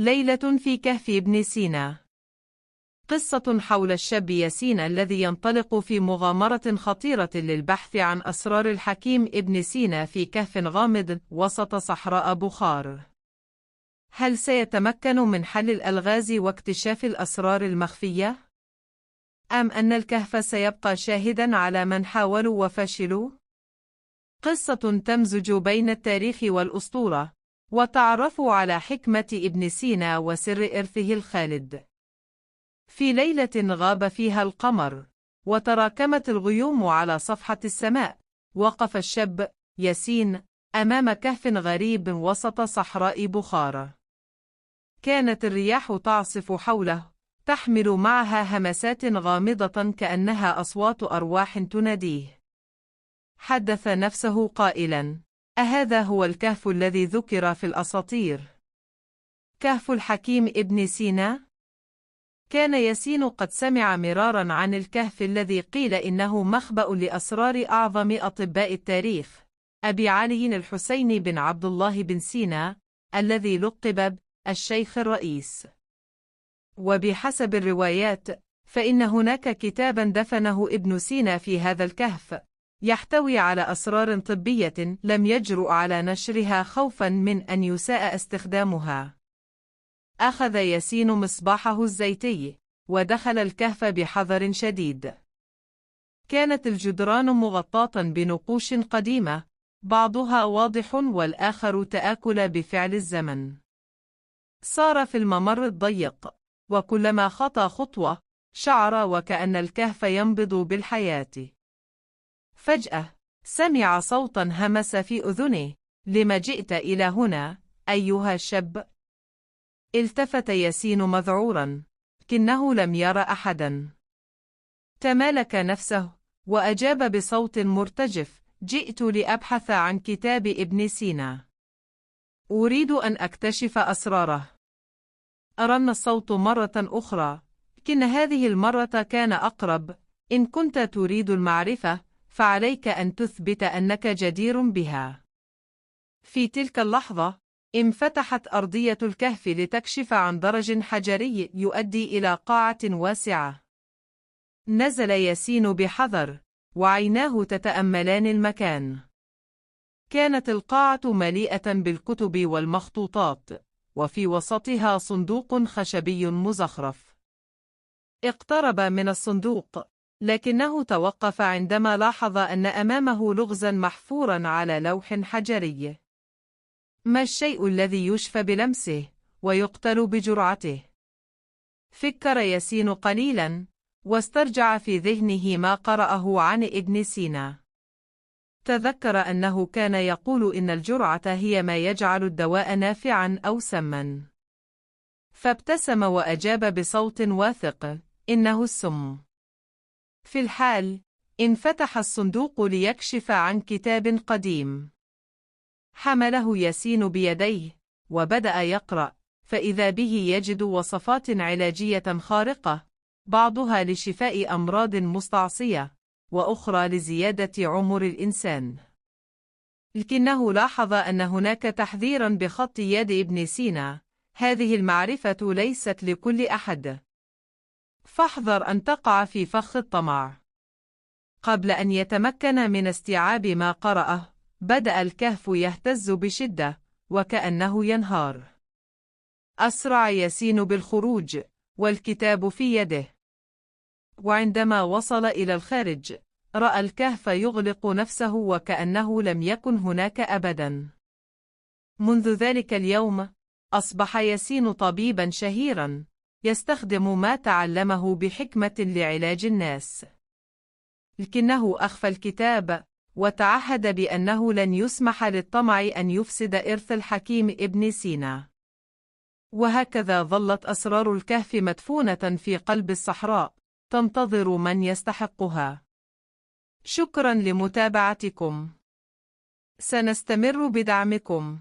ليلة في كهف ابن سينا. قصة حول الشاب ياسين الذي ينطلق في مغامرة خطيرة للبحث عن أسرار الحكيم ابن سينا في كهف غامض وسط صحراء بخار. هل سيتمكن من حل الألغاز واكتشاف الأسرار المخفية؟ أم أن الكهف سيبقى شاهداً على من حاولوا وفشلوا؟ قصة تمزج بين التاريخ والأسطورة، وتعرفوا على حكمة ابن سينا وسر إرثه الخالد. في ليلة غاب فيها القمر، وتراكمت الغيوم على صفحة السماء، وقف الشاب ياسين أمام كهف غريب وسط صحراء بخارى. كانت الرياح تعصف حوله، تحمل معها همسات غامضة كأنها أصوات أرواح تناديه. حدث نفسه قائلاً: أهذا هو الكهف الذي ذكر في الأساطير؟ كهف الحكيم ابن سينا؟ كان ياسين قد سمع مراراً عن الكهف الذي قيل إنه مخبأ لأسرار أعظم أطباء التاريخ، أبي علي الحسين بن عبد الله بن سينا، الذي لقب الشيخ الرئيس. وبحسب الروايات، فإن هناك كتاباً دفنه ابن سينا في هذا الكهف، يحتوي على أسرار طبية لم يجرؤ على نشرها خوفاً من أن يساء استخدامها. أخذ ياسين مصباحه الزيتي، ودخل الكهف بحذر شديد. كانت الجدران مغطاة بنقوش قديمة، بعضها واضح والآخر تآكل بفعل الزمن. سار في الممر الضيق، وكلما خطى خطوة شعر وكأن الكهف ينبض بالحياة. فجأة سمع صوتاً همس في أذنه: لم جئت إلى هنا أيها الشاب؟ التفت ياسين مذعوراً، لكنه لم ير أحداً. تمالك نفسه وأجاب بصوت مرتجف: جئت لأبحث عن كتاب ابن سينا، أريد أن أكتشف أسراره. رن الصوت مرة أخرى، لكن هذه المرة كان أقرب: إن كنت تريد المعرفة، فعليك أن تثبت أنك جدير بها. في تلك اللحظة، انفتحت أرضية الكهف لتكشف عن درج حجري يؤدي إلى قاعة واسعة. نزل ياسين بحذر، وعيناه تتأملان المكان. كانت القاعة مليئة بالكتب والمخطوطات، وفي وسطها صندوق خشبي مزخرف. اقترب من الصندوق، لكنه توقف عندما لاحظ أن أمامه لغزاً محفوراً على لوح حجري. ما الشيء الذي يشفى بلمسه ويقتل بجرعته؟ فكر ياسين قليلاً، واسترجع في ذهنه ما قرأه عن ابن سينا. تذكر أنه كان يقول إن الجرعة هي ما يجعل الدواء نافعاً أو سماً. فابتسم وأجاب بصوت واثق: إنه السم. في الحال، انفتح الصندوق ليكشف عن كتاب قديم. حمله ياسين بيديه، وبدأ يقرأ، فإذا به يجد وصفات علاجية خارقة، بعضها لشفاء أمراض مستعصية، وأخرى لزيادة عمر الإنسان. لكنه لاحظ أن هناك تحذيراً بخط يد ابن سينا: هذه المعرفة ليست لكل أحد، فاحذر أن تقع في فخ الطمع. قبل أن يتمكن من استيعاب ما قرأه، بدأ الكهف يهتز بشدة، وكأنه ينهار. أسرع ياسين بالخروج، والكتاب في يده. وعندما وصل إلى الخارج، رأى الكهف يغلق نفسه وكأنه لم يكن هناك أبداً. منذ ذلك اليوم، أصبح ياسين طبيباً شهيراً، يستخدم ما تعلمه بحكمة لعلاج الناس. لكنه أخفى الكتاب، وتعهد بأنه لن يسمح للطمع أن يفسد إرث الحكيم ابن سينا. وهكذا ظلت أسرار الكهف مدفونة في قلب الصحراء، تنتظر من يستحقها. شكراً لمتابعتكم. سنستمر بدعمكم.